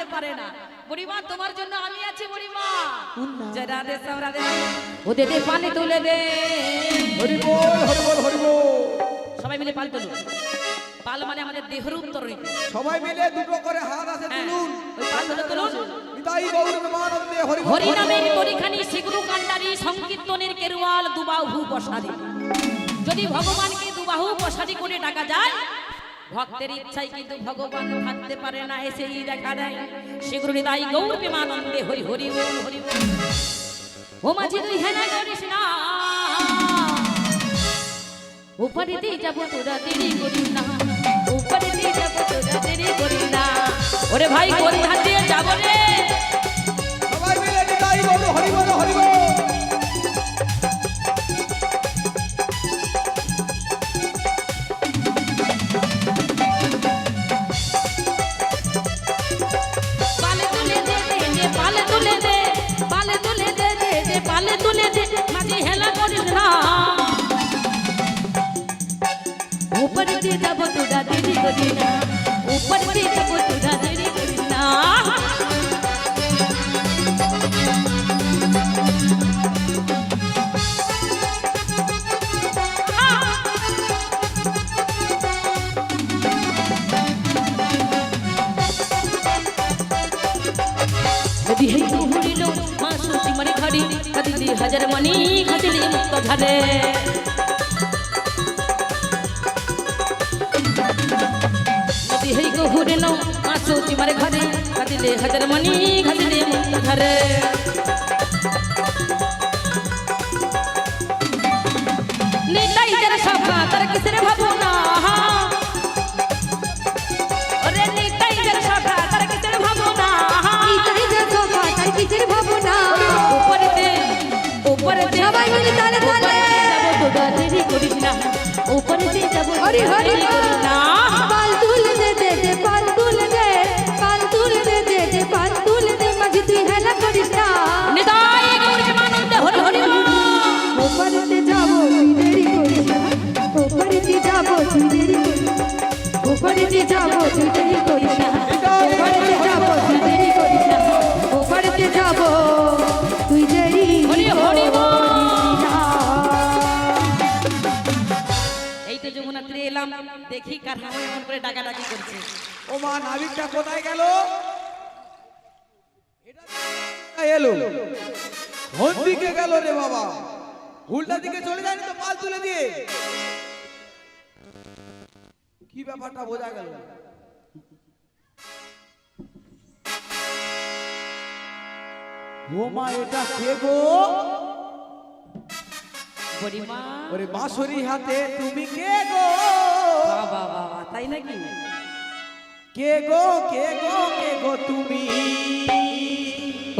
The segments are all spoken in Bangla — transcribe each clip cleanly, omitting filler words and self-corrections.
থাকতে পারে না। বুড়িমা তোমার জন্য আমি আছি বুড়িমা। জরা দে সামরা দে ও দে দে পানি তুলে দে। হরি বল হরি বল হরি বল। সবাই মিলে পাল তুলুন। পাল মানে আমাদের দেহের উত্তরণ। সবাই মিলে দুটো করে হাত আছে তুলুন। ওই পাল তুলে তুলুন। নিতাই গৌর প্রেমানন্দে হরি বল। হরি নামের তরিখানি শিগুরু কান্ডারি সংকীর্তনের কেরওয়াল দুবাহু প্রসাদী। যদি ভগবানকে দুবাহু প্রসাদী করে ডাকা যায়, ভক্তের ইচ্ছাই কিন্তু ভগবান থাকতে পারে না, এসেই দেখা দেয়। শিগুরু নিতাই গৌর প্রেমানন্দে হরি হরি বল হরি বল। ও মাঝি তুই হেনা করিস না, উপরেতে যাব তোরা দেরি করিস না, উপরেতে যাব তোরা দেরি করিস না। ওরে ভাই কোন ধার দিয়ে যাব রে? সবাই মিলে নিতাই গৌর হরি বল হরি বল। পালে তুলে দে দে পালে তুলে দে, পালে তুলে দে দে পালে তুলে দে, মাঝি হেলা করিস না। উপরে দিয়ে যাব তোরা দেরি করিস না, উপরে দিয়ে যাব তোরা দেরি করিস না। দিহে ঘুরিল মা সুতি মারি ঘড়ি কাদিলি হাজার মনি খাদিলি মুক্ত ঝাড়ে। দিহে ঘুরিল মা সুতি মারি ঘড়ি কাদিলি হাজার মনি খাদিলি মুক্ত ঝাড়ে। নিতাই যার সভা তার কিসের ভাবনা, ওরে নিতাই যার সভা তার কিসের ভাবনা, নিতাই যার সভা তার কিসের ভাবনা। উপরেতে উপরেতে সবাই মিলে তালে তালে যাব তোরা দেরি করিস না, উপরেতে যাব হরি হরি দেরি করিস না। পাল তুলে দে দে দে পাল তুলে দে, পাল তুলে দে দে দে পাল তুলে দে, মাঝি তুই হেলা করিস না। নিতাই গৌর প্রেমানন্দে হরি হরি বল। ওপারেতে যাবো তুই দেরি করিস না, ওপারেতে যাবো তুই দেরি করিস না, ওপারেতে যাবো তুই দেরি করিস না, ওপারেতে যাবো তুই দেরি করিস না, ওপারেতে যাবো তুই দেরি হরি হরি বল। করিস না। এই তো যমুনা তীরে এলাম, দেখি কার হাওয়া এমন করে ডাকাডাকি করছে। ও মা নাবিকটা কোথায় গেল? এটা এলো কোন দিকে গেল রে বাবা? উল্টা দিকে চলে যায়নি তো পাল তুলে দিয়ে? কি ব্যাপারটা বোঝা গেল? ও মা এটা কে গো? বুড়িমা ওরে বাঁশরি হাতে তুমি কে গো? বাবা বাবা তাই নাকি? কে গো কে গো কে গো তুমি?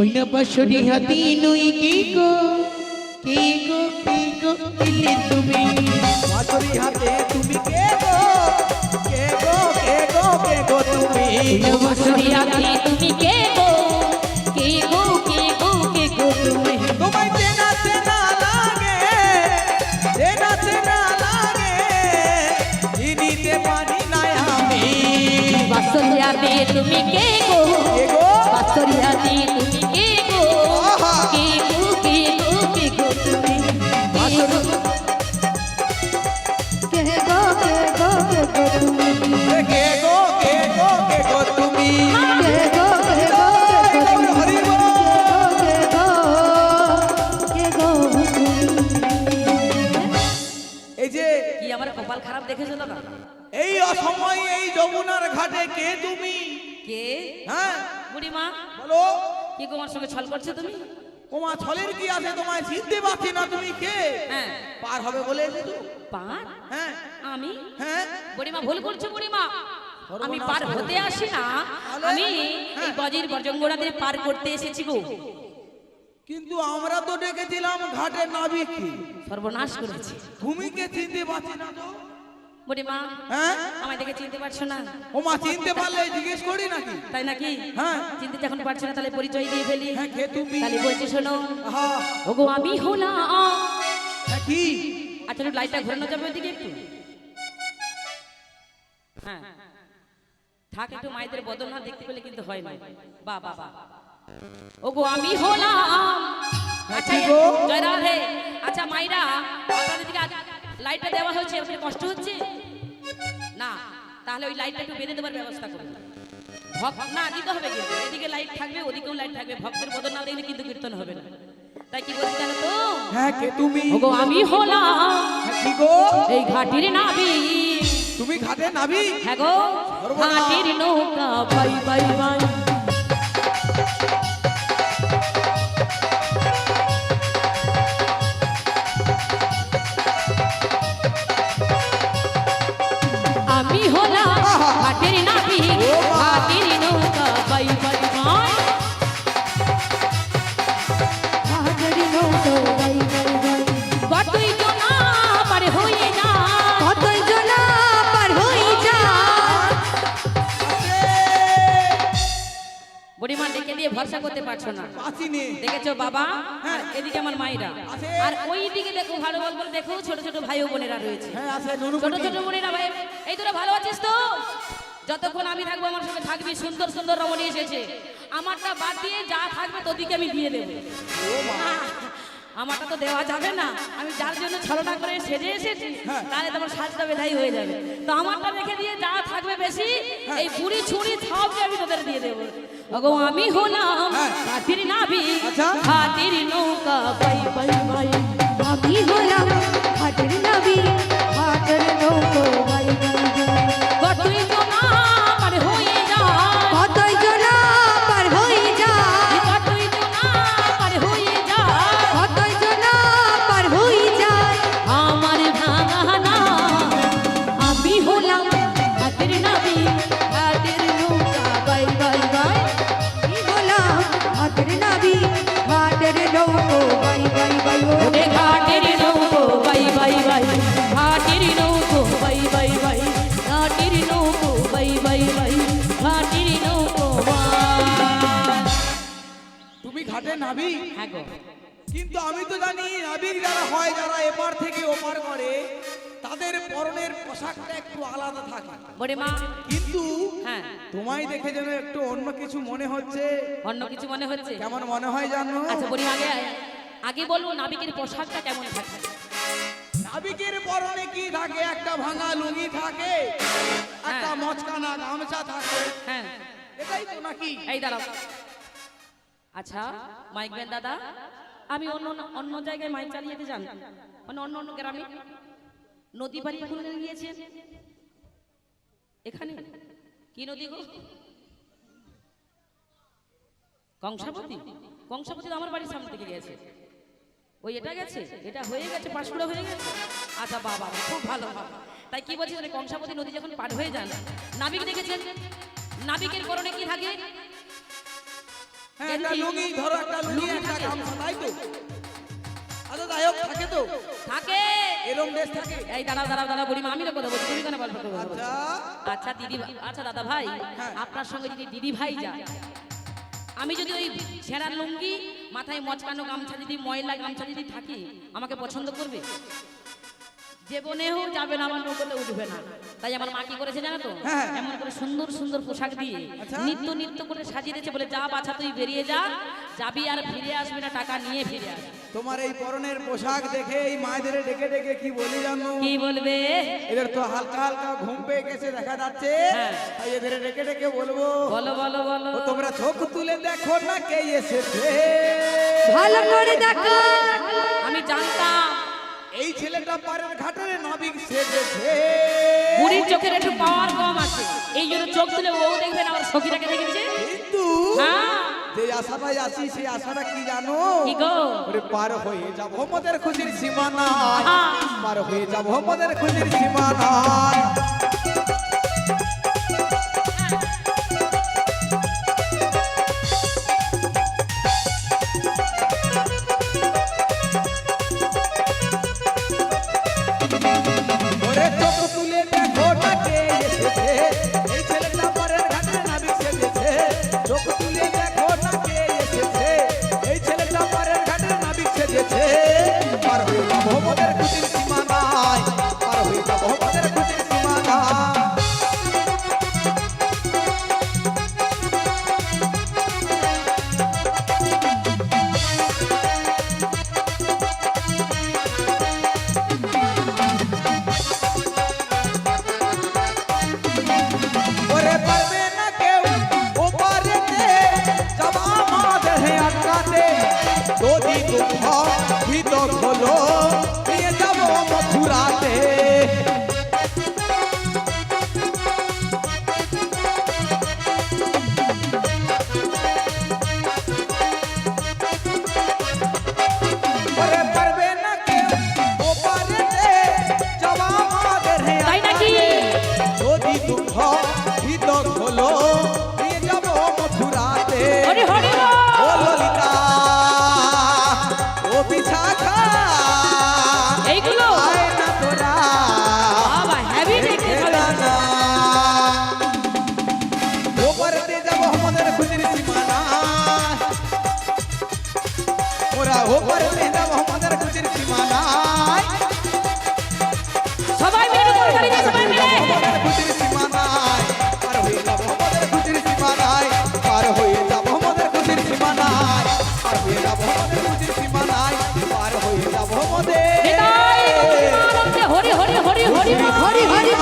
ওই না বাঁশরি হাতি নই কি গো, কি গো কি গো এলে তুমি? বাঁশরি হাতে তুমি কে গো? কে গো কে গো কে গো তুমি? ওই না বাঁশরি বাঁশরি হাতি তুমি কে গো, কে গো কে গো কে গো তুমি? তোমায় চেনা চেনা লাগে, চেনা চেনা লাগে, চিনিতে পারি না আমি। বাঁশরি হাতি তুমি কে গো, কে গো? বাঁশরি হাতি তুমি কে গো, আহা! কে গো কে গো কে গো তুমি? কে গো? কে গো কে গো কে গো তুমি? কে গো কে গো কে গো তুমি? কে গো কে গো কে গো তুমি? হরি বল। কে গো কে গো তুমি? এই যে কি আমার কপাল খারাপ দেখেছো দাদা? এই অসময় এই যমুনার ঘাটে কে তুমি? কে? হ্যাঁ বুড়িমা বলো। কি তোমার সঙ্গে ছল করছে তুমি? তোমার ছলের কি আছে? তোমায় চিনতে পারছি না, তুমি কে? হ্যাঁ পার হবে বলে এসেছো? পার? হ্যাঁ আমি? হ্যাঁ বুড়িমা ভুল করছো বুড়িমা, আমি পার হতে আসি না, আমি এই গজির বজঙ্গনা দিয়ে পার করতে এসেছি গো। কিন্তু আমরা তো ডেকেছিলাম ঘাটের নাবিককে, সর্বনাশ করেছি। তুমি কে চিনতে পারছি না তো? বুড়িমা হ্যাঁ আমায় দেখে চিনতে পারছো না? ও মা চিনতে পারলে জিজ্ঞেস করি নাকি? তাই নাকি? হ্যাঁ চিনতে যখন পারছো না তাহলে পরিচয় দিয়ে ফেলি। হ্যাঁ কে তুমি? তাহলে বলছি শোনো, আহা ওগো আমি হলাম। হ্যাঁ কি? আচ্ছা লাইটটা ঘোরানো যাবে ওইদিকে একটু? হ্যাঁ থাক একটু মায়েদের বদল না দেখতে পেলে কিন্তু হয় না। বা বাবা ওগো আমি হলাম। আচ্ছা কি গো? জয় রাধে। আচ্ছা মাইরা আপনাদের দিকে লাইটটা দেওয়া হয়েছে, আপনাদের কষ্ট হচ্ছে না? তাহলে ওই লাইটটা একটু বেঁধে দেওয়ার ব্যবস্থা করুন। ভক্ত না দিতে হবে কিন্তু, এদিকে লাইট থাকবে ওদিকেও লাইট থাকবে, ভক্তের বদল না দেখলে কিন্তু কীর্তন হবে না। তাই কি বলছি জানো তো? হ্যাঁ কে তুমি? ওগো আমি হলাম হ্যাঁ, কি গো? এই ঘাটির নাবি। তুমি ঘাটে নাবি? হ্যাঁ গো ঘাটির নৌকা বাই বাই বাই। আমি হলাম ঘাটির নাবি, ঘাটির নৌকা বাই বাই বাই। হাজার নৌকো বাই বাই বাই। কতই জনা পার হয়ে যায়, কতই জনা পার হয়ে যায়। বুড়িমা ডেকে দিয়ে ভরসা করতে পারছো না। আসি নে। দেখেছো বাবা? হ্যাঁ। আর এদিকে আমার মায়েরা, আছে। আর ওই দিকে দেখো ভালো বল দেখো ছোট ছোট ভাই ও বোনেরা রয়েছে। হ্যাঁ আছে ছোট নুনুপুটি। ছোট বোনেরা ভাই, এই তোরা ভালো আছিস তো? যতক্ষণ আমি থাকবো আমার সঙ্গে থাকবি। সুন্দর সুন্দর রমণী এসেছে, আমারটা বাদ দিয়ে যা থাকবে তোদিকে আমি দিয়ে দেবো। আমারটা তো দেওয়া যাবে না, আমি যার জন্য ছলনা করে সেজে এসেছি তাহলে তোমার সাজটা বেধাই হয়ে যাবে। তো আমারটা রেখে দিয়ে যা থাকবে বেশি এই বুড়ি ছুরি সবকে আমি তোদের দিয়ে দেবো। ওগো আমি হলাম হাতির নাবি, আচ্ছা। হাতির নৌকা বাই বাই বাই। আমি হলাম হাটের নাবি, হাটের নৌকো বাই বাই বাই। কতই জনা পার হয়ে যায়, কতই জনা পার হয়ে যায়। কতই জনা পার হয়ে যায়। কতই জনা পার হয়ে যায়। আমার ভাঙানা আমি হলাম হাতির নাবি, হাতির নৌকা বাই বাই বাই। আমি হলাম হাটের নাবি, হাটের নৌকো বাই বাই বাই। ওরে ঘাটের নৌকো বাই বাই বাই, ঘাটের নৌকো বাই বাই বাই, ঘাটের নৌকো বাই বাই বাই, ঘাটের নৌকো বাই। তুমি ঘাটে নাবি? হ্যাঁ গো। কিন্তু আমি তো জানি নাবিক যারা হয়, যারা এপার থেকে ওপার করে, তাদের পরনের পোশাকটা একটু আলাদা থাকে। বড়ে মা। কিন্তু হ্যাঁ তোমায় দেখে যেন একটু অন্য কিছু মনে হচ্ছে। অন্য কিছু মনে হচ্ছে? কেমন মনে হয় জানো? আচ্ছা বলি আগে আগে বলবো নাবিকের পোশাকটা কেমন থাকে? নাবিকের পরনে কি থাকে? একটা ভাঙা লুঙ্গি থাকে, একটা মচকানা গামছা থাকে, হ্যাঁ এটাই তো নাকি? এই দাঁড়াও। আচ্ছা মাইক ব্যান দাদা, আমি অন্য অন্য জায়গায় মাইক চালিয়ে যান, মানে অন্য অন্য গ্রামে নদী বাড়ি খুলে গিয়েছে। এখানে কি নদী গো? কংসাবতী। কংসাবতী তো আমার বাড়ির সামনে থেকে গেছে। ওই এটা গেছে, এটা হয়ে গেছে, পাঁশকুড়া হয়ে গেছে। আচ্ছা বাবা খুব ভালো বাবা। তাই কি বলছি মানে কংসাবতী নদী যখন পার হয়ে যান, নাবিক দেখেছেন নাবিকের পরনে কি থাকে? হ্যাঁ একটা লুঙ্গি, ধরো একটা লুঙ্গি একটা গামছা, তাই তো? আচ্ছা যাই হোক, থাকে তো? থাকে। এরকম দেশ থাকে? এই দাঁড়াও দাঁড়াও দাঁড়াও বুড়িমা, আমি তো কথা বলছি, তুমি কেন বলবো? আচ্ছা আচ্ছা দিদি, আচ্ছা দাদা ভাই, আপনার সঙ্গে যদি দিদি ভাই যায়, আমি যদি ওই ছেঁড়ার লুঙ্গি মাথায় মচকানো গামছা যদি ময়লা গামছা যদি থাকি, আমাকে পছন্দ করবে? জীবনেও যাবে না, আমার নৌকোতে উঠবে না। তাই আমার মা কি করেছে জানো তো? হ্যাঁ। এমন করে সুন্দর সুন্দর পোশাক দিয়ে আচ্ছা। নিত্য নিত্য করে সাজিয়ে দিয়েছে, বলে যা বাছা তুই বেরিয়ে যা, যাবি আর ফিরে আসবি না, টাকা নিয়ে ফিরে আসবি। তোমার এই পরনের পোশাক দেখে এই মায়েদের ডেকে ডেকে কি বলি জানো? কি বলবে? এদের তো হালকা হালকা ঘুম পেয়ে গেছে দেখা যাচ্ছে। হ্যাঁ। তাই এদের ডেকে ডেকে বলবো, বলো বলো বলো। ও তোমরা চোখ তুলে দেখো না কে এসেছে। ভালো করে দেখো। আমি জানতাম এই ছেলেটা পারের ঘাটের নাবিক সেজেছে। বুড়ির চোখের একটু পাওয়ার কম আছে, এই জন্য চোখ তুলে ও দেখবেন আমার সখীটাকে দেখেছে। কিন্তু হ্যাঁ যে আশাটাই আছি সেই আশাটা কি জানো? কি গো? ওরে পার হয়ে যাবো মোদের খুশির সীমানা, হ্যাঁ। পার হয়ে যাবো মোদের খুশির সীমানা। ওরে চোখ তুলে দেখো না কে এসেছে, এই ছেলেটা পরের ঘাটে নাবিক সেজেছে। চোখ তুলে দেখো না কে এসেছে, এই ছেলেটা পরের ঘাটে নাবিক সেজেছে। পার হয়ে যাবো মোদের খুশির সীমানায়, পার হয়ে যাবো মোদের খুশির সীমানায়। যদি দুঃখ ভিত খোলো নিয়ে যাব মথুরাতে ওরে পারবে না কেউ ওপারেতে যাওয়া আমাদের তাই নাকি? যদি দুঃখ ভিত খোলো নিয়ে যাব মথুরাতে হরি হরি ও ললিতা ও বিশাখা এইগুলো আয় না তোরা বাবা হেভি দেখতে খেলা হবে। না। ওপারেতে যাব আমাদের খুশির সীমানা ওরা ওপারেতে যাব আমাদের খুশির সীমানা সবাই মিলে তরকারি দিয়ে সবাই মিলে আমাদের খুশির সীমানায় পার হয়ে যাব আমাদের খুশির সীমানায় পার হয়ে যাব আমাদের খুশির সীমানায় পার হয়ে যাব আমাদের খুশির সীমানায় পার হয়ে যাব আমাদের নিতাই গৌরীমানন্দে হরি হরি হরি হরি হরি হরি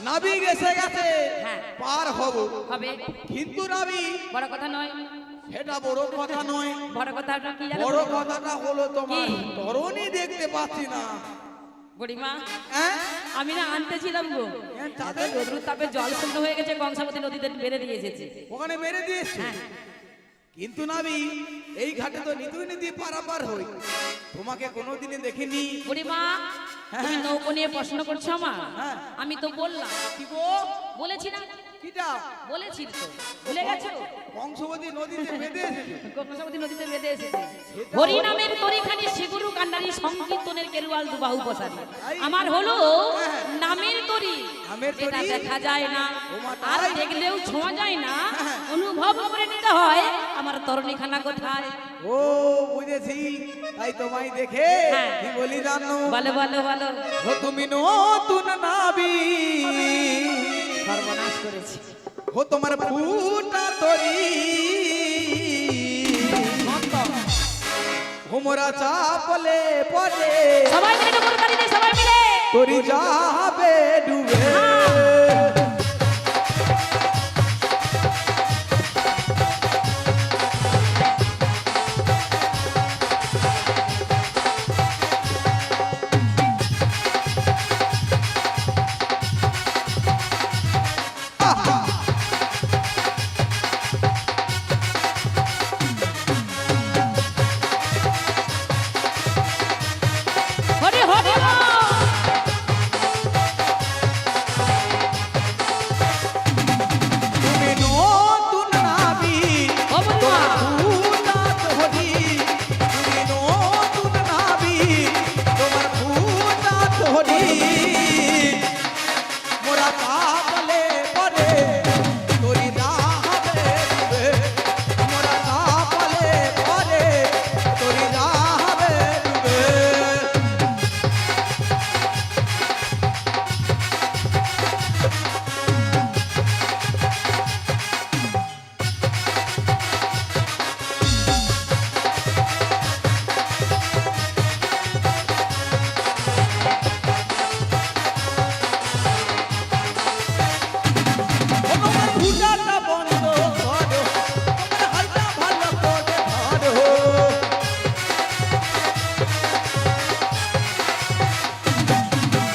নাবিক এসে গেছে হ্যাঁ। পার হব হবে কিন্তু নাবি বড় কথা নয়, সেটা বড় কথা নয় বড় কথা কি জানো? বড় কথাটা হলো তোমার কি? তরুণী দেখতে পাচ্ছি না বুড়িমা হ্যাঁ আমি না আনতেছিলাম গো, হ্যাঁ, তাদের রোদ্রুর তাপে জল শূন্য হয়ে গেছে, কংসাবতী নদীতে বেড়ে দিয়ে এসেছে। ওখানে মেরে দিয়েছে হ্যাঁ। কিন্তু নাবি এই ঘাটে তো নিতুই নিতি পারাপার হই তোমাকে কোনোদিনই দেখিনি বুড়িমা তুমি নৌকো নিয়ে প্রশ্ন করছো আমার, হ্যাঁ। আমি তো বললাম, কি গো বলেছি না, কিটা বলেছি তো, ভুলে গেছো? কংসবতী নদীতে বেঁধে এসেছে কংসাবতী নদীতে বেঁধে এসেছে। হরি নামের তরিখানি শিগুরু কান্ডারি সংকীর্তনের কেরুয়াল দুবাহু বসারি। আমার হলো নামের তরি, নামের যেটা তরি? দেখা যায় না ওমা আর তাই? দেখলেও ছোঁয়া যায় না, হ্যাঁ। অনুভব করে নিতে হয় আমার তরণীখানা কোথায়। ও বুঝেছি তাই তোমায় দেখে হ্যাঁ। কি বলি জানো বলো বলো বলো, ও তুমি নতুন নাবি সর্বনাশ করেছি। ও তোমার ফুটা তরি হোমরা চাপলে পড়ে সবাই মিলে নৌকোর গাড়ি দিয়ে সবাই মিলে তরি যাবে ডুবে হরি হরি বল। তুমি নতুন নাবি ও বন্ধুরা, ফুটা তরি তুমি নতুন নাবি তোমার ফুটা তরি মোরা চাপলে পড়ে তরি যাবে ডুবে মোরা চাপলে পড়ে তরি যাবে ডুবে তোমার ভুটাটা বন্ধ করো তোমার হালটা ভালো করে ধরো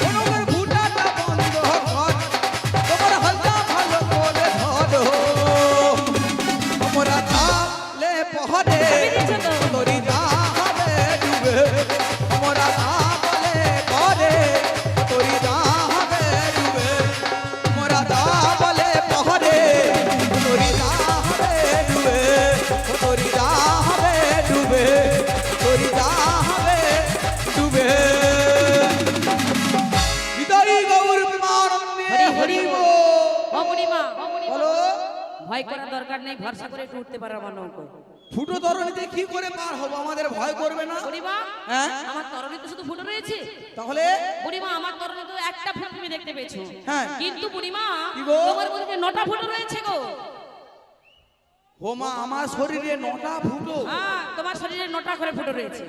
তোমার ভুটাটা বন্ধ কর তোমার হালটা ভালো করে ধরো তোমরা চালে পহরে দিচ্ছ তো। তরি যাবে ডুবে তোমরা চালে পহরে তরি যাবে ডুবে তোমরা চালে পহরে তরি যাবে ডুবে তরি যাবে ডুবে তরি যাবে ডুবে বিদায়ী গৌর প্রেমানন্দে হরি হরি হরিব ও বুড়িমা, ও বুড়িমা। বলো ভয় করার দরকার নেই, ভরসা করে একটু উঠতে পারো আমার নৌকো। ফুটো তরণীতে কি করে পার হবো আমাদের ভয় করবে না বুড়িমা, হ্যাঁ আমার তরণী তো শুধু ফুটো রয়েছে। তাহলে বুড়িমা আমার তরণী তো একটা ফুটো তুমি দেখতে পেয়েছো, হ্যাঁ। কিন্তু বুড়িমা কি গো? তোমার মধ্যে 9টা ফুটো রয়েছে গো। হোমা আমার শরীরে 9টা ফুটো হ্যাঁ, তোমার শরীরে 9টা করে ফুটো রয়েছে।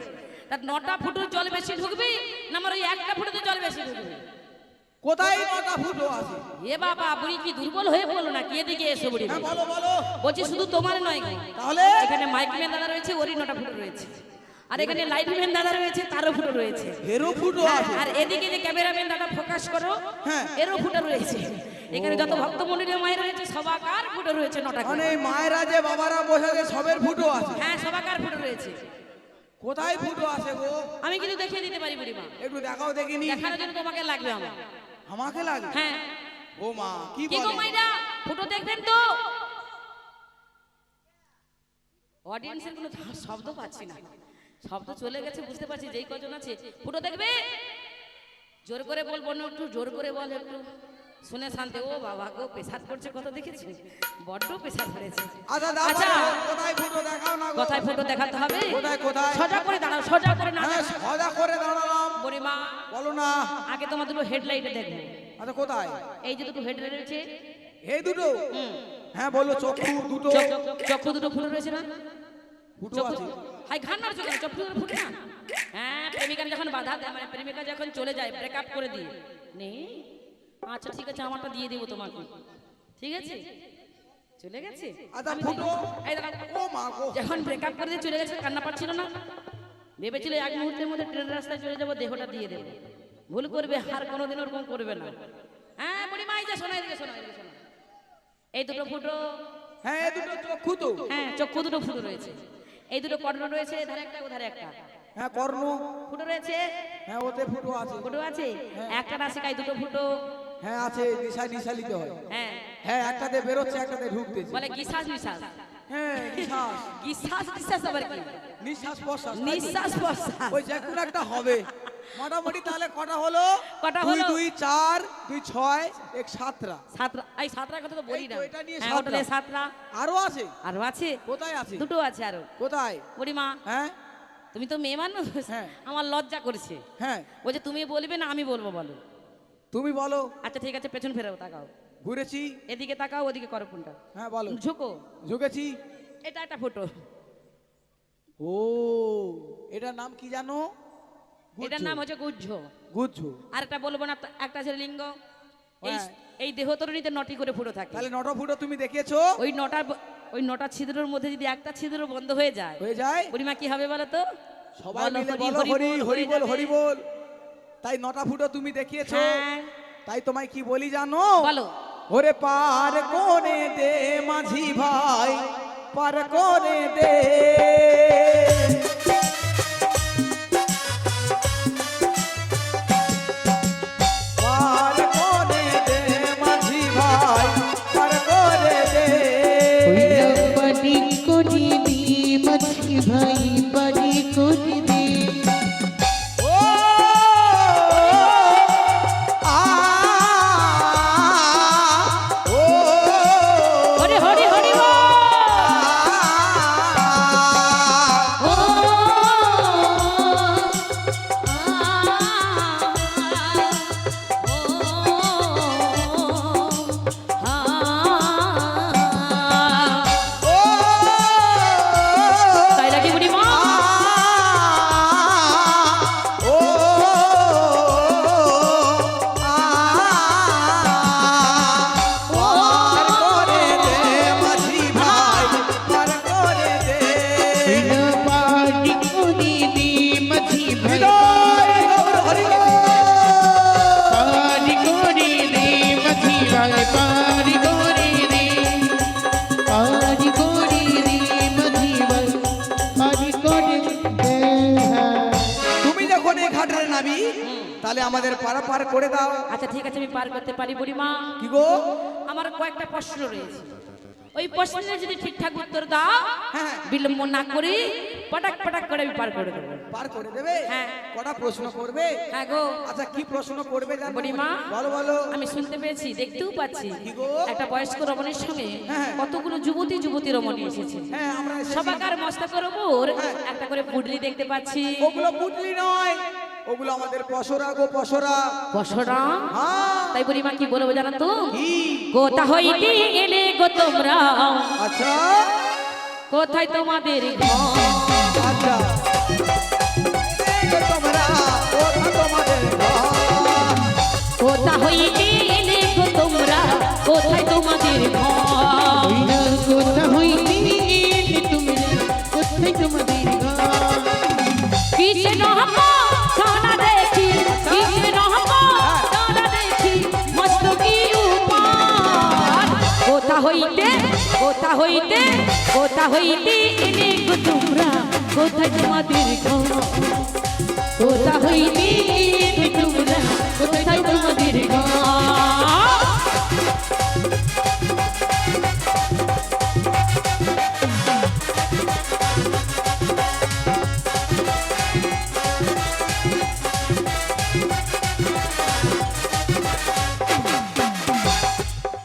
তার 9টা ফুটোর জল বেশি ঢুকবে না আমার ওই একটা ফুটোতে জল বেশি ঢুকবে? কোথায় নটা ফুটো আছে? এ বাবা বুড়ি কি দুর্বল হয়ে বলো না কি এদিকে এসো বুড়ি হ্যাঁ বলো বলো। বলছি শুধু তোমার নয় গো। তাহলে এখানে মাইকম্যান দাদা রয়েছে ওরই নটা ফুটো রয়েছে আর এখানে লাইটম্যান দাদা রয়েছে তারও ফুটো রয়েছে হেরো ফুটো আছে। আর এদিকে যে ক্যামেরাম্যান দাদা ফোকাস করো হ্যাঁ। এরও ফুটো রয়েছে এখানে যত ভক্ত মন্ডলীর মায়ের রয়েছে সবাকার ফুটো রয়েছে নটা করে। মানে এই মায়েরা যে বাবারা বসে আছে সবের ফুটো আছে। হ্যাঁ সবাকার ফুটো রয়েছে কোথায় ফুটো আছে গো? আমি কিন্তু দেখিয়ে দিতে পারি বুড়িমা একটু দেখাও দেখিনি। দেখানোর জন্য তোমাকে লাগবে আমার আমাকে লাগে? হ্যাঁ ও মা কি কি গো বলে? মাইরা ফুটো দেখবেন তো অডিয়েন্সের কোনো শব্দ পাচ্ছি না শব্দ চলে গেছে বুঝতে পারছি যেই কজন আছে ফুটো দেখবে জোর করে বলবো না একটু জোর করে বল একটু শুনে শান্তি ও বাবা গো পেশাদ করছে কত দেখেছি বড্ড পেশাদ করেছে আচ্ছা দাও আচ্ছা। কোথায় ফুটো দেখাও না গো? কোথায় ফুটো দেখাতে হবে কোথায় কোথায়? সোজা করে দাঁড়াও সোজা করে না হ্যাঁ সদা করে দাঁড়ালাম। বুড়িমা বলো না। আগে তোমার দুটো হেডলাইটে দেখবো আচ্ছা কোথায়? এই যে দুটো হেডলাইট রয়েছে এই দুটো? হ্যাঁ বলো চক্ষু দুটো চক্ষু দুটো ফুটো রয়েছে না ফুটো চক্ষু আছে। হাই ঘান্নার চোখে চক্ষু দুটো ফুটে না হ্যাঁ প্রেমিকা যখন বাধা দেয় মানে প্রেমিকা যখন চলে যায় ব্রেকআপ করে দিয়ে নেই আচ্ছা ঠিক আছে আমারটা দিয়ে দেবো তোমাকে ঠিক আছে চলে গেছে আচ্ছা আমি ফুটো। দেখি- এই দাঁড়াও। ও মা গো। যখন ব্রেকআপ করে দিয়ে চলে গেছে কান্না পাচ্ছিল না ভেবেছিল এক মুহূর্তের মধ্যে ট্রেন রাস্তায় চলে যাবো দেহটা দিয়ে দেবো ভুল করবে আর কোনোদিন ওরকম করবে না হ্যাঁ বুড়ি মা এই যে শোনা এদিকে শোনা এদিকে শোনা এই দুটো ফুটো হ্যাঁ এই দুটো চক্ষু তো। হ্যাঁ চক্ষু দুটো ফুটো রয়েছে এই দুটো কর্ণ রয়েছে এধারে একটা ওধারে একটা হ্যাঁ কর্ণ। ফুটো রয়েছে হ্যাঁ ওতে ফুটো আছে। ফুটো আছে একটা নাসিকায় দুটো ফুটো হ্যাঁ আছে দিশা দিশা নিতে হয়। হ্যাঁ হ্যাঁ একটাতে বেরোচ্ছে একটাতে ঢুকতেছে। বলে গিসাস নিঃশ্বাস হ্যাঁ নিঃশ্বাস গিসাস নিঃশ্বাস আবার কি নিঃশ্বাস প্রশ্বাস নিঃশ্বাস প্রশ্বাস ওই যে কোনো একটা হবে মোটামুটি। তাহলে কটা হলো? কটা দুই হলো? দুই চার দুই ছয় এক সাতটা। সাতরা এই সাতরার কথা তো বলি এই না তো, এটা নিয়ে হ্যাঁ সাতরা। ওটা নিয়ে সাতরা আরো আছে? আরো আছে কোথায় আছে? দুটো আছে আরো কোথায়? বুড়িমা হ্যাঁ তুমি তো মেয়ে মানুষ হ্যাঁ। আমার লজ্জা করছে হ্যাঁ বলছে তুমি বলবে না আমি বলবো বলো তুমি বলো। আচ্ছা ঠিক আছে পেছন ফেরাও তাকাও ঘুরেছি। এদিকে তাকাও ওদিকে করো কোনটা হ্যাঁ বলো। ঝুঁকো ঝুঁকেছি। এটা একটা ফটো ও এটার নাম কি জানো? এটার নাম হচ্ছে গুজ্জ গুজ্জু। আর একটা বলবো না একটা আছে লিঙ্গ এই হ্যাঁ। এই দেহতরণীতে নটি করে ফুটো থাকে তাহলে নটা ফুটো তুমি দেখিয়েছো? ওই নটা ছিদ্রের মধ্যে যদি একটা ছিদ্র বন্ধ হয়ে যায় হয়ে যায়। বুড়িমা কি হবে বলো তো সবাই বলো মিলে হরি, বলো হরি হরি হরি হয়ে বল যাবে। হরি বল। তাই নটা ফুটো তুমি দেখিয়েছো। হ্যাঁ। তাই তোমায় কি বলি জানো? বলো ওরে পার কোনে দে মাঝি ভাই পার কোনে দে। পার কোনে দে মাঝি ভাই পার কোনে দে। বাড়ি করে দে মাঝি ভাই বাড়ি করে দে ও আ ও হরি হরি হরি বল। ও তাই নাকি বুড়িমা ও পার করে দে মাঝি ভাই পার করে দে। বাড়ি করে দে মাঝি ভাই হৃদয় গৌর হরি বল। বাড়ি করে দে মাঝি ভাই বাড়ি করে দে বাড়ি করে দে মাঝি ভাই বাড়ি করে দে তুমি যখন এই ঘাটে নাবি তাহলে আমাদের পারা পার করে দাও। আচ্ছা ঠিক আছে আমি পার করতে পারি বুড়িমা কি গো? আমার কয়েকটা প্রশ্ন রয়েছে ওই প্রশ্নের যদি ঠিকঠাক উত্তর দাও হ্যাঁ। বিলম্ব না করি পটাক পটাক করে আমি পার করে দেবো পার করে দেবে? হ্যাঁ। কটা প্রশ্ন করবে? হ্যাঁ গো আচ্ছা কি প্রশ্ন করবে জানো? বুড়িমা বলো বলো। আমি শুনতে পেয়েছি দেখতেও পাচ্ছি কি গো? একটা বয়স্ক রমণীর সঙ্গে হ্যাঁ। কতগুলো যুবতী রমণী এসেছে হ্যাঁ আমরা এসেছি। সবাকার মস্তকের উপর হ্যাঁ। একটা করে পুডলি দেখতে পাচ্ছি ওগুলো পুটলি নয়, ওগুলো আমাদের পশরা গো পশরা। বসরা হ্যাঁ তাই বুড়িমা কি বলবো জানো তো কি? কোথা হইতে এলে গো তোমরা আচ্ছা কোথায় তোমাদের ঘর আচ্ছা এই গো তোমরা কোথা তোমাদের ঘর? কোথা হইতে নহব সোনা দেখি কৃষ্ণ নহব সোনা দেখি মস্ত কি উপার কোথা হইতে কোথা হইতে কোথা হইতে এনে গো তোমরা কোথায় তোমাদের ঘর কোথা হইতে এনে তোমরা কোথায় তোমাদের ঘর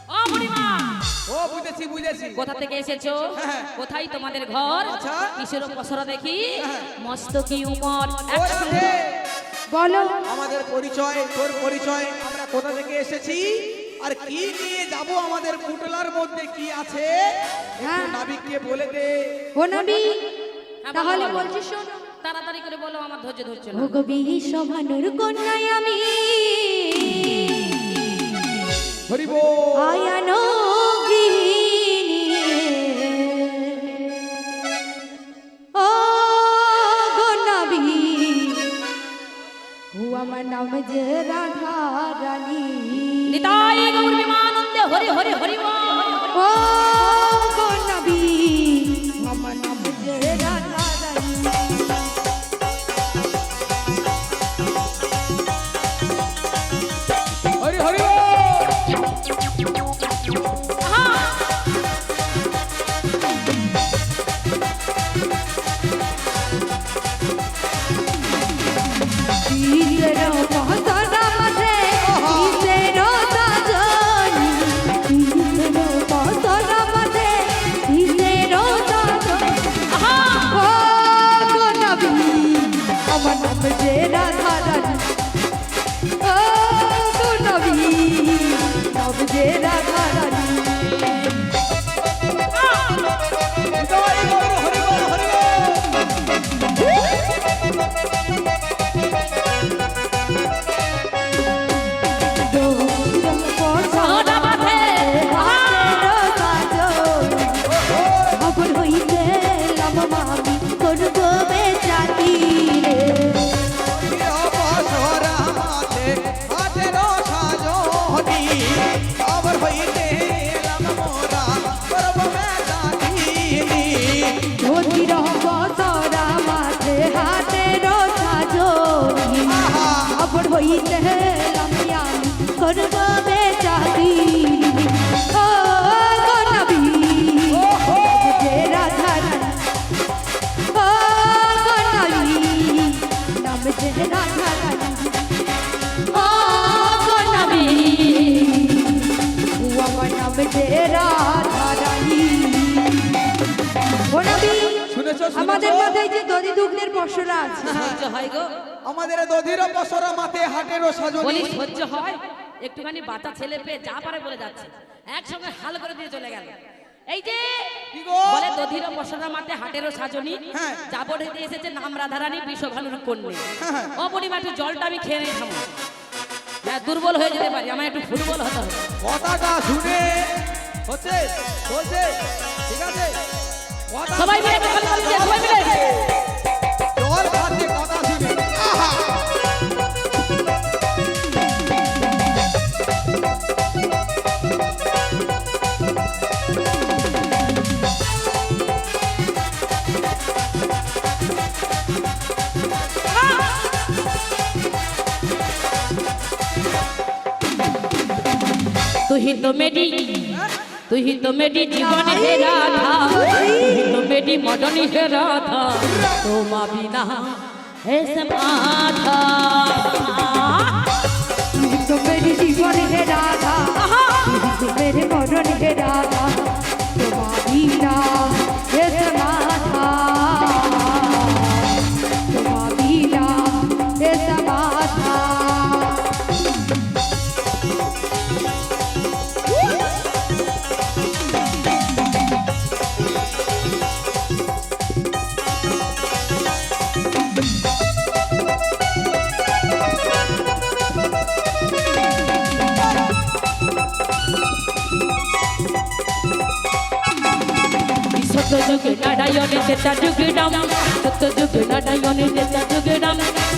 ও বুড়িমা ও বুঝেছি বুঝেছি কোথা থেকে এসেছো হ্যাঁ। কোথায় তোমাদের ঘর আচ্ছা। কিসের পসরা দেখি হ্যাঁ। মস্ত কি উমর ও রাধে, বলো আমাদের পরিচয় তোর পরিচয় আমরা কোথা থেকে এসেছি আর কি নিয়ে যাব আমাদের পুটলার মধ্যে কি আছে হ্যাঁ। একটু নাবিককে বলে দে ও নবী হ্যাঁ, তাহলে বলো, বলো। বলছি শোনো তাড়াতাড়ি করে বলো আমার ধৈর্য ধরছে না ও কবি শোভানুর কন্যায় আমি হরিব আয়ানো গৃহিণী ও গো নবী ও আমার নাম যে রাধা রানী নিতাই গৌর বিমানন্দে হরি হরি হরি ও গো নবী আমার নাম যে রাধা রানী হরি হরি ঈদের পহসরা মাঝে ঈদের সাজনি ঈদের পহসরা মাঝে ঈদের সাজনি ও গো নবী আমার নাম যে রাধা রানী ও গো নবী নাম যে রাধা রানী হরি বল হরি বল হরি বল সোনা মাথে খবর হইতে লাম মামি করব বেচারি রে বসরা মাঝে হাতেরো সাজনি খবর হইতে এলাম মোরা করব মেজানি ধরির বসরা মাঝে হাতের সাজনি খবর হইতে লাম আমি করব বেচারি ও গো নবী যে রাধা রানী ও গো নবী নাম যে রাধা রানী ও গো নবী ও আমার নাম যে রাধা রানী ও নবী শুনেছো আমাদের মাথায় যে দড়ি দুগ্নের পশরা আছে সহ্য হয় গো আমাদের দধির বসরা মাঠে হাটেরও সাজনি বলি সহ্য হয় একটুখানি বাচ্চা ছেলে পেয়ে যা পারে বলে যাচ্ছে একসঙ্গে হাল করে দিয়ে চলে গেল এই যে কি গো? বলে দধির বসরা মাঠে হাটেরও সাজনি হ্যাঁ। যাবড় হইতে এসেছে নাম রাধারানী বিষভানুর কন্যা হ্যাঁ। ও বুড়িমা একটু জলটা আমি খেয়ে নেই খাবো হ্যাঁ দুর্বল হয়ে যেতে পারি আমার একটু ফুটবল হতে হবে কথাটা শুনে হচ্ছে বলছে ঠিক আছে কথা সবাই মিলে একটু খালি বলছে, সবাই মিলে জল খাচ্ছে কথা শুনে আহা! तू ही तो मेरी जीवन है राधा तू ही तो मेरी मदन है राधा तो माँ बिना है समाधा तुम तो मेरी जीवन है राधा तुम तो मेरे मरण है राधा तुम्हारी ना ये समाधा तुम्हारी ना ये समाधा সত্য যুগে নারায়ণে তেতা যুগে রাম সত্য যুগে নারায়ণে তেতা যুগে রাম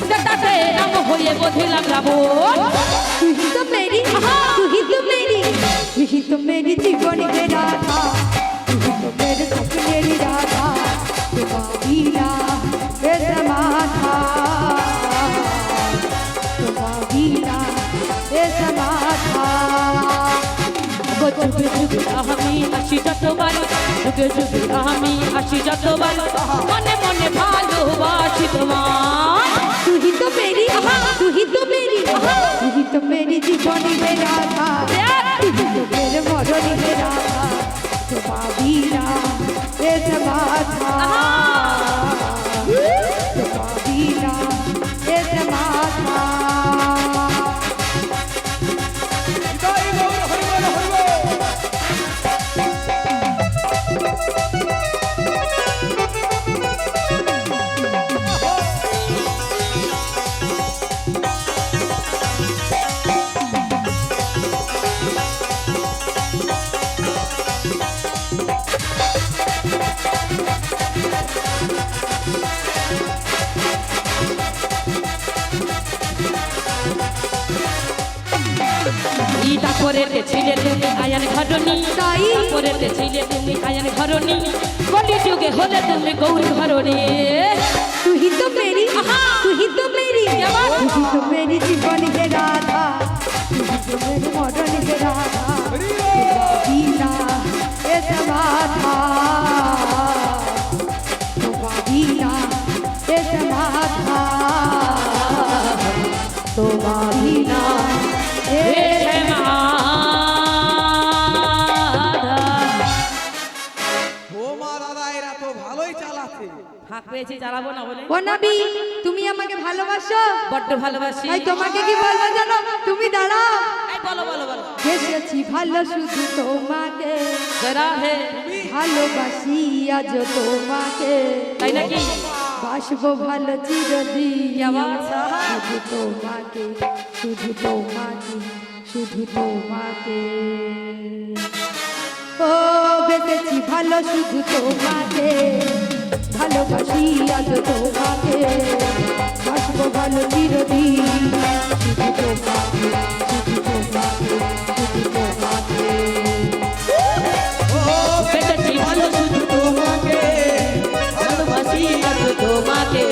তেতাতে রাম হয়ে বধিলাম রাবণ तू ही तो मेरी तू ही तो मेरी तू ही तो मेरी जीवन के राधा तू ही तो मेरे सपने राधा तुम्हारा ये समाधा तुम्हारा ये समाधा যুগে যুগে আমি আসি যতবার যুগে যুগে আমি আসি যতবার মনে মনে ভালোবাসি তোমার तू ही तो मेरी तू ही तो मेरी तू ही तो मेरी जीवन में राधा तू ही तो मेरे मरण में राधा तुम्हारा ये समाधा तुम्हारा ये समाधा জয় গৌর হরি বল হরি বল। ইটা করেতে ছিলে তুমি আয়ান ঘরণী তাই? করেতে ছিলে তুমি আয়ান ঘরণী কলি যুগে হলে তুমি গৌর ঘরণী तू ही तो मेरी तू ही तो मेरी तू ही तो मेरी जीवन के राधा तू ही तो मेरे मरण के राधा तुम्हारा ये समाधा तुम्हारा ये समाधा तुम्हारा ये ও মা দাদা এরা তো ভালোই চালাচ্ছে। ফাঁক পেয়েছি চালাবো না বলে ও নবী তুমি আমাকে ভালোবাসো বড্ড ভালোবাসি তাই তোমাকে কি বলবো জানো তুমি দাঁড়াও এই বলো বলো বলো এসেছি ভালো শুধু তোমাকে জরা হে ভালোবাসি আজ তোমাকে তাই নাকি বাসবো ভালো চিরদিন আওয়াজ। শুধু তোমাকে শুধু তোমাকে শুধু তোমাকে ও বেঁচেছি ভালো শুধু তোমাকে ভালোবাসি আজ তোমাকে বাসবো ভালো চিরদিন শুধু তোমাকে শুধু তোমাকে শুধু তোমাকে বেঁচেছি ভালো শুধু তোমাকে ভালোবাসি আজ তোমাকে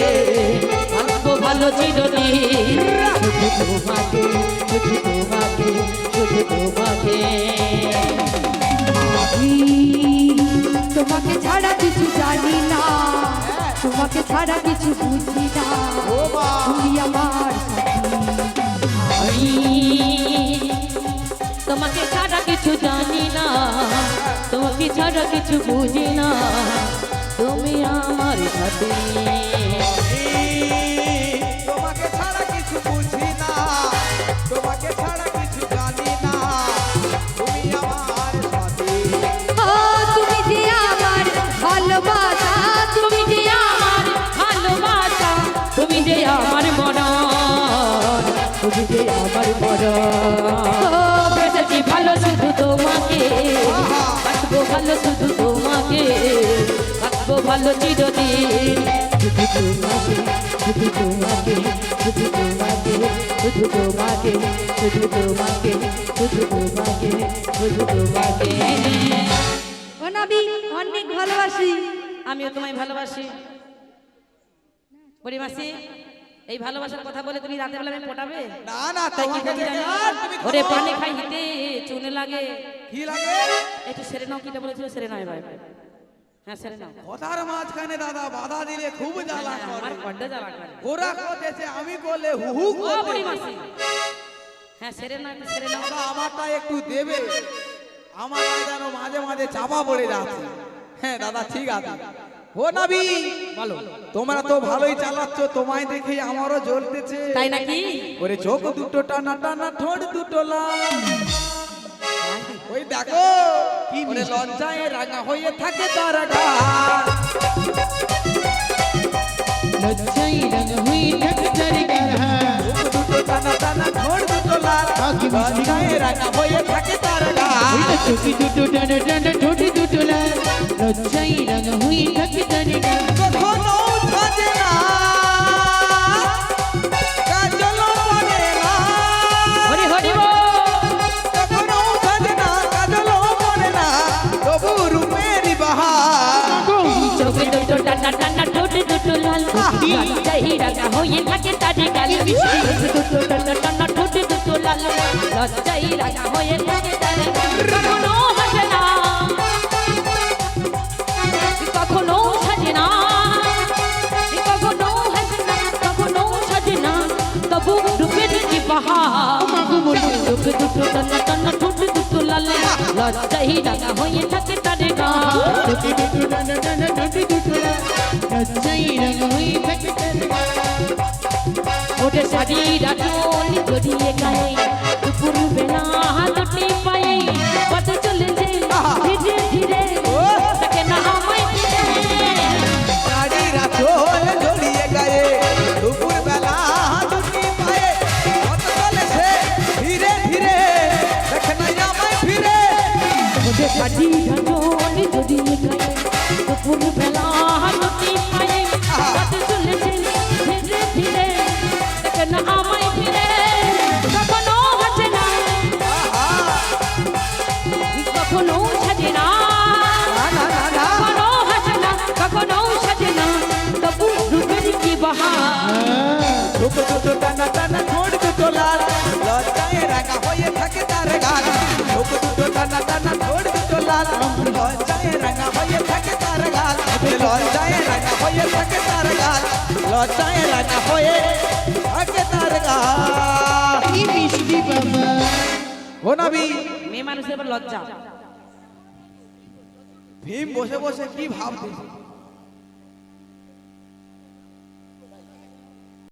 ভালো ভালো চিরদিন শুধু তোমাকে শুধু তোমাকে শুধু তোমাকে আমি তোমাকে ছাড়া কিছু জানি না তোমাকে ছাড়া কিছু বুঝি না তুমি আমার আমি তোমাকে ছাড়া কিছু জানি না তোমাকে ছাড়া কিছু বুঝি না তুমি আমার সাথী তোমাকে ছাড়া কিছু বুঝি না তোমাকে ছাড়া কিছু জানি না তুমি আমার সাথী। ও তুমি যে আমার ভালোবাসা তুমি যে আমার ভালোবাসা তুমি যে আমার মরণ তুমি যে আমার মরণ বেঁচেছি ভালো শুধু তোমাকে বাঁচবো ভালো শুধু তোমাকে বাঁচবো ভালো চিরদিন শুধু তোমাকে শুধু তোমাকে শুধু তোমাকে শুধু তোমাকে শুধু তোমাকে শুধু তোমাকে শুধু তোমাকে ও নবী অনেক ভালোবাসি আমিও তোমায় ভালোবাসি বড়ি মাসি এই ভালোবাসার কথা বলে তুমি রাতে বেলা আমি পটাবে না না তাই কি তোমাকে করি জানো? আর তুমি ওরে খাও। পানি খাই হিতে চুনে লাগে কি লাগে একটু সেরে নাও কিটা বলেছিল সেরে নাও এবার হ্যাঁ সেরে নাও কথার মাঝখানে দাদা বাধা দিলে খুব জ্বালা করে আমার বড্ড জ্বালা করে ওরা করতেছে আমি করলে হু হু ও বুড়ি করতে মাসি হ্যাঁ সেরে নাও একটু সেরে নাও দাদা আমারটা একটু দেবে আমারটা যেন মাঝে মাঝে চাপা পড়ে যাচ্ছে হ্যাঁ দাদা ঠিক আছে ও নবী বলো তোমরা তো ভালোই চালাচ্ছ তোমায় দেখে আমারও জ্বলতেছে তাই নাকি ওরে চোখ দুটো টানা টানা ঠোঁট দুটো লাল ওই দেখো কি ওরে লজ্জায় রাঙা হয়ে থাকে তার গাল লজ্জাই রঙ হুই ঠকঠর করহা চোখ দুটো টানা টানা ঠোঁট দুটো লাল আঁখি মিষ্টি। লজ্জায় রাঙা হয়ে থাকে তার গাল চোখি দুটো টানা টানা ঠোঁট দুটো লাল লজ্জাই রঙ লজ্জায় রাগা হয়ে থাকে তারে গাল মিষ্টি দুটো টানা ঠোঁট দুটো লাল লজ্জায় রাগা হয়ে থাকে তারে কখনো হাসে না কখনো সাজে না কখনো হাসে না কখনো সাজে না তবু রূপের কি বাহার চোখ দুটো টানা ঠোঁট দুটো লাল লজ্জায় রাগা হয়ে থাকে তারে গাল ওঠে শাড়িরা চোল জড়িয়ে গায়ে দুপুর বেলা হাতটি পায়ে পথে চলেছে ধীরে ধীরে তাকে না আমায় ফিরে শাড়িরা চোল জড়িয়ে গায়ে দুপুর বেলা দুটি পায়ে পথ চলেছে ধীরে ধীরে দেখে নাই আমায় ফিরে ওঠে শাড়িরা চোল জড়িয়ে গায়ে দুপুর বেলা হাতটি পায়ে পথে চলেছে ধীরে ধীরে তাকে না আমায় ফিরে কখনো হাসে না কখনো সাজে না না না না কখনো হাসে না কখনো সাজে না তবু রূপের কি বাহার দুটো দুটো টানা টানা ঠোঁট দুটো লাল লজ্জায় রাঙা হয়ে থাকে তার গাল দুটো দুটো টানা টানা ঠোঁট দুটো লাল লজ্জায় রাঙা হয়ে থাকে তার গাল লজ্জায় রাঙা হয়ে থাকে তার গাল লজ্জায় রাঙা হয়ে থাকে তার গাল কি মিষ্টি বাবা ও নবী মেয়ে মানুষের এবার লজ্জা ভীম বসে বসে কি ভাবতেছে